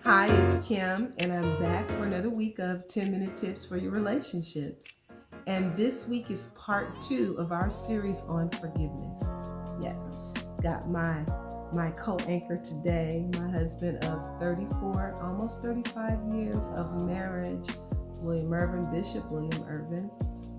Hi, it's Kim, and I'm back for another week of 10-minute tips for your relationships. And this week is part 2 of our series on forgiveness. Yes, got my co-anchor today, my husband of 34, almost 35 years of marriage, William Ervin, Bishop William Ervin,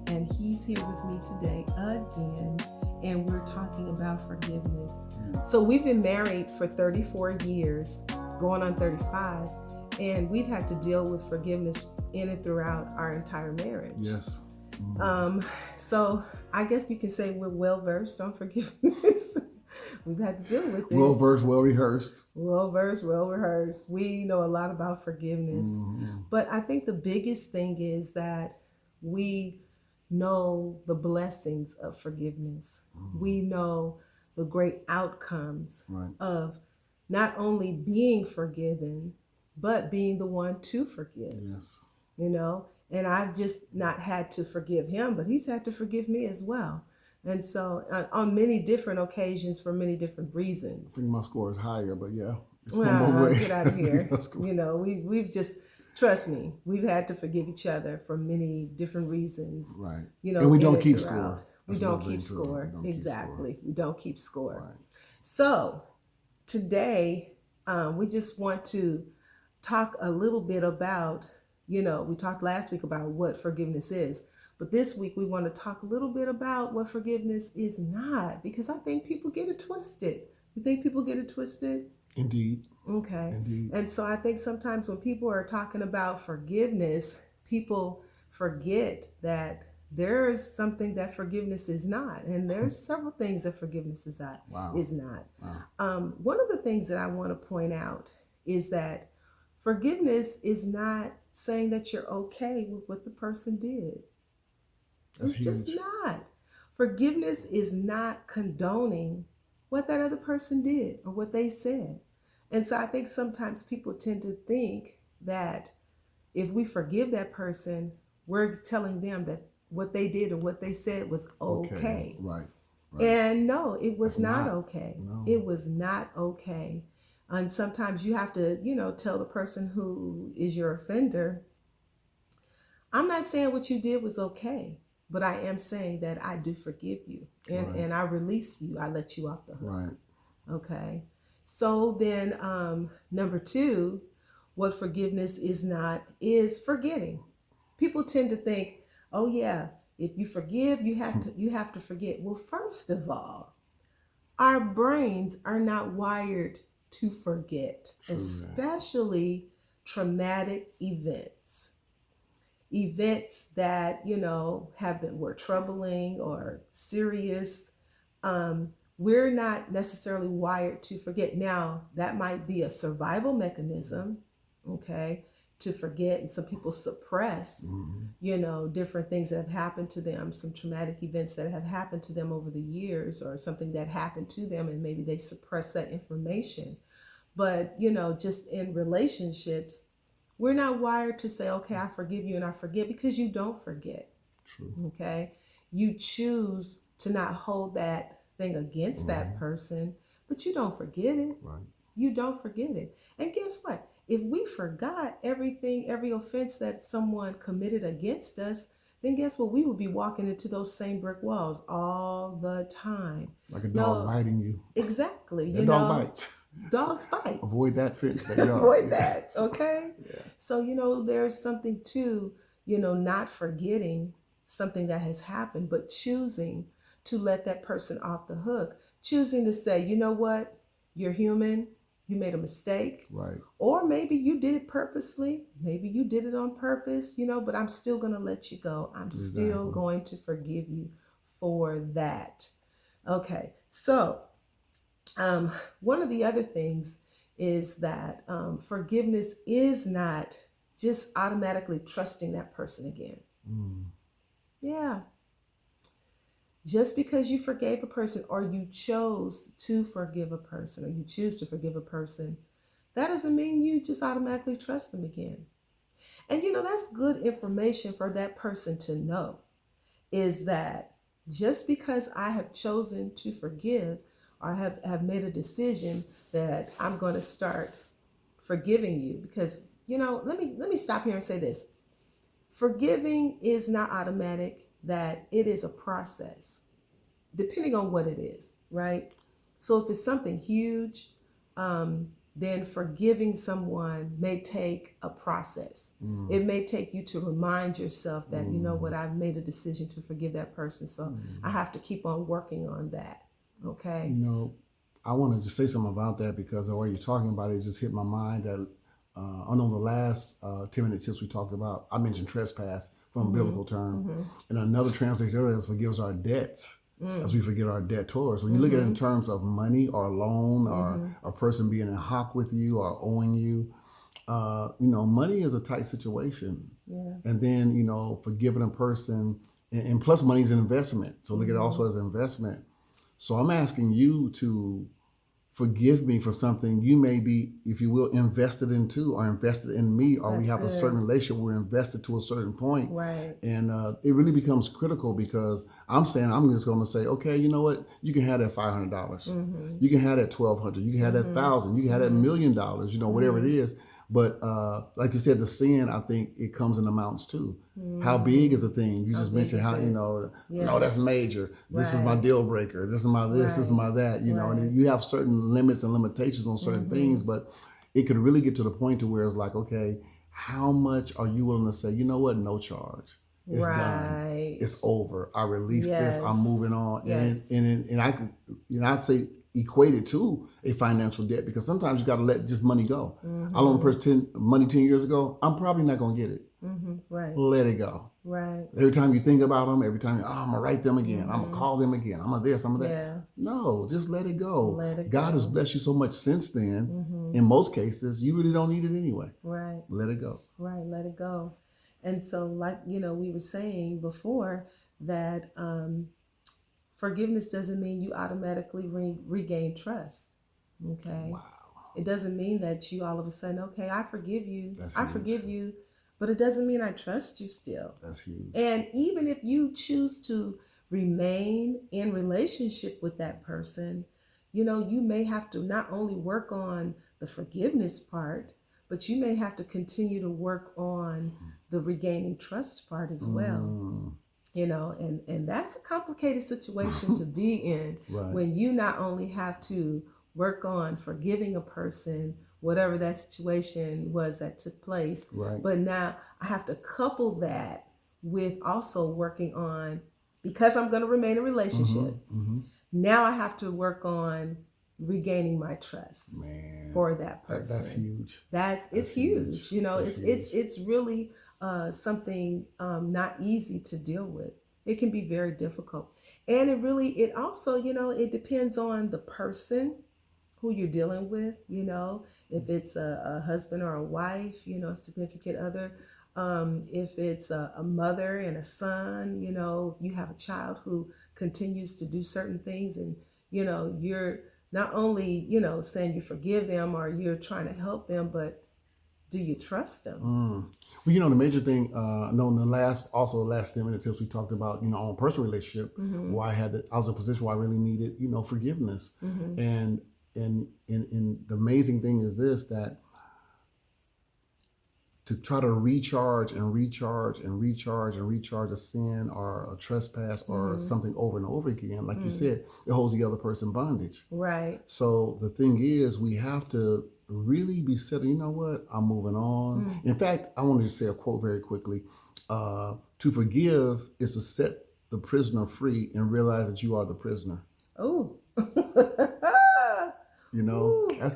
and he's here with me today again, and we're talking about forgiveness. So we've been married for 34 years, going on 35, and we've had to deal with forgiveness in and throughout our entire marriage. Yes. So I guess you can say we're well versed on forgiveness. We've had to deal with it. Well versed, well rehearsed. Well versed, well rehearsed. We know a lot about forgiveness. But I think the biggest thing is that we know the blessings of forgiveness. We know the great outcomes of not only being forgiven, but being the one to forgive. Yes. You know, and I've just not had to forgive him, but he's had to forgive me as well. And so on many different occasions for many different reasons. I think my score is higher, but yeah. Get out of here. You know, we've just, trust me, we've had to forgive each other for many different reasons. Right. You know, and we don't keep score. We don't keep score. Exactly. We don't keep score. Right. So today, we just want to talk a little bit about, we talked last week about what forgiveness is, but this week we want to talk a little bit about what forgiveness is not, because I think people get it twisted. You think people get it twisted? Indeed. Okay. Indeed. And so I think sometimes when people are talking about forgiveness, people forget that there is something that forgiveness is not. And there's several things that forgiveness is not. Wow. One of the things that I want to point out is that forgiveness is not saying that you're okay with what the person did. That's it's just huge. not. Forgiveness is not condoning what that other person did or what they said. And so I think sometimes people tend to think that if we forgive that person, we're telling them that what they did or what they said was okay. Right. And no, it was not okay. No. It was not okay. And sometimes you have to, tell the person who is your offender, I'm not saying what you did was okay, but I am saying that I do forgive you and I release you. I let you off the hook. Right. Okay. So then number 2, what forgiveness is not is forgetting. People tend to think, oh yeah, if you forgive, you have to forget. Well, first of all, our brains are not wired to forget, especially traumatic events. Events that, were troubling or serious. We're not necessarily wired to forget. Now, that might be a survival mechanism, okay, to forget. And some people suppress, different things that have happened to them, some traumatic events that have happened to them over the years, or something that happened to them, and maybe they suppress that information. But, just in relationships, we're not wired to say, okay, I forgive you and I forget, because you don't forget. True. Okay. You choose to not hold that thing against that person, but you don't forget it. Right. You don't forget it. And guess what? If we forgot everything, every offense that someone committed against us, then guess what? We would be walking into those same brick walls all the time. Like a dog biting you. Exactly. That dog bites. Dogs bite. Avoid that fence. Avoid that. Okay. Yeah. So, there's something to, not forgetting something that has happened, but choosing to let that person off the hook, choosing to say, you know what, you're human, you made a mistake. Right. Or maybe you did it purposely, maybe you did it on purpose, but I'm still going to let you go. I'm still going to forgive you for that. Okay. So, one of the other things is that forgiveness is not just automatically trusting that person again. Yeah. Just because you forgave a person, or you chose to forgive a person, or you choose to forgive a person, that doesn't mean you just automatically trust them again. And that's good information for that person to know, is that just because I have chosen to forgive, or have made a decision that I'm going to start forgiving you, because let me stop here and say this. Forgiving is not automatic, that it is a process, depending on what it is, right? So if it's something huge, then forgiving someone may take a process. It may take you to remind yourself that, you know what, I've made a decision to forgive that person. So I have to keep on working on that. Okay. I want to just say something about that, because the way you're talking about it just hit my mind that I know the last 10-minute tips we talked about, I mentioned trespass from a biblical term. And another translation of that is forgives our debts as we forget our debtors. When you look at it in terms of money or loan or a person being in hock with you or owing you, money is a tight situation. Yeah. And then, forgiving a person, and plus money is an investment. So look at it also as an investment. So I'm asking you to forgive me for something you may be, if you will, invested into or invested in me, or we have a certain relationship, we're invested to a certain point. Right. And it really becomes critical, because I'm saying, I'm just going to say, okay, you know what? You can have that $500. You can have that $1,200. You can have that $1,000. You can have that $1 million, whatever it is. But like you said, the sin, I think it comes in amounts too. How big is the thing? You just mentioned how, no, that's major. This is my deal breaker. This is my this is my that, and you have certain limits and limitations on certain things, but it could really get to the point to where it's like, okay, how much are you willing to say, you know what, no charge. It's done. It's over. I release this. I'm moving on. And I could, I'd say equate it to a financial debt, because sometimes you got to let just money go. I loaned a person money 10 years ago. I'm probably not going to get it. Right. Let it go. Right. Every time you think about them, every time I'm going to write them again. I'm going to call them again. I'm going to this, I'm going to that. Yeah. No, just let it go. Let it God go. has blessed you so much since then. In most cases, you really don't need it anyway. Right. Let it go. Right. Let it go. And so, like, we were saying before that forgiveness doesn't mean you automatically regain trust. Okay. Wow. It doesn't mean that you all of a sudden, okay, I forgive you. That's I huge. forgive you, but it doesn't mean I trust you still. That's huge. And even if you choose to remain in relationship with that person, you may have to not only work on the forgiveness part, but you may have to continue to work on the regaining trust part as well. And that's a complicated situation to be in. Right. When you not only have to work on forgiving a person, whatever that situation was that took place, right. But now I have to couple that with also working on, because I'm going to remain in a relationship, now I have to work on regaining my trust for that person. That's huge. It's huge. It's really something not easy to deal with. It can be very difficult. And it also, it depends on the person who you're dealing with, if it's a husband or a wife, a significant other, if it's a mother and a son, you have a child who continues to do certain things, and, you're not only, saying you forgive them or you're trying to help them, but do you trust them? Well, the major thing, in the last 10 minutes tips we talked about, on personal relationship, where I was in a position where I really needed, forgiveness. And the amazing thing is this, that to try to recharge a sin or a trespass or something over and over again, like you said, it holds the other person bondage. Right. So the thing is, we have to really be settled. You know what? I'm moving on. In fact, I want to just say a quote very quickly. To forgive is to set the prisoner free and realize that you are the prisoner. Oh.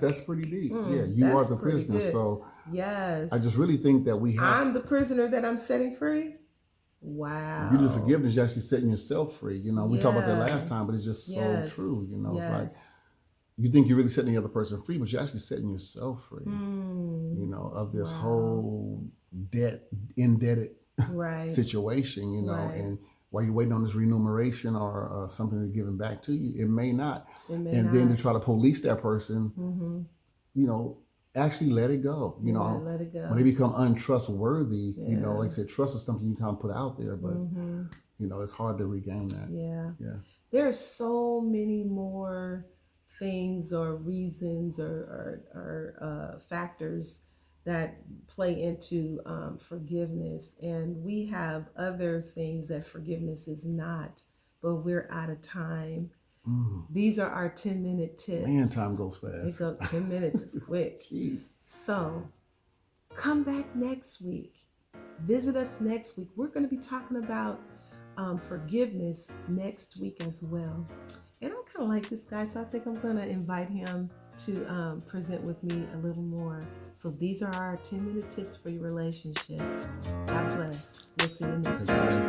That's pretty deep. You are the prisoner. Good. So yes, I just really think that I'm the prisoner that I'm setting free. Wow. You do forgiveness, you're actually setting yourself free. We talked about that last time, but it's just so true. It's like you think you're really setting the other person free, but you're actually setting yourself free. Of this whole indebted situation. And while you're waiting on this remuneration or something to be given back to you, it may not. Then to try to police that person, actually let it go. Let it go. When they become untrustworthy, like I said, trust is something you kind of put out there, but it's hard to regain that. Yeah. There are so many more things or reasons or factors that play into forgiveness. And we have other things that forgiveness is not, but we're out of time. These are our 10-minute tips. Man, time goes They fast. go 10 minutes is quick. Jeez. So come back next week. Visit us next week. We're going to be talking about forgiveness next week as well. And I kind of like this guy, so I think I'm going to invite him to present with me a little more. So these are our 10-minute tips for your relationships. God bless. We'll see you next week.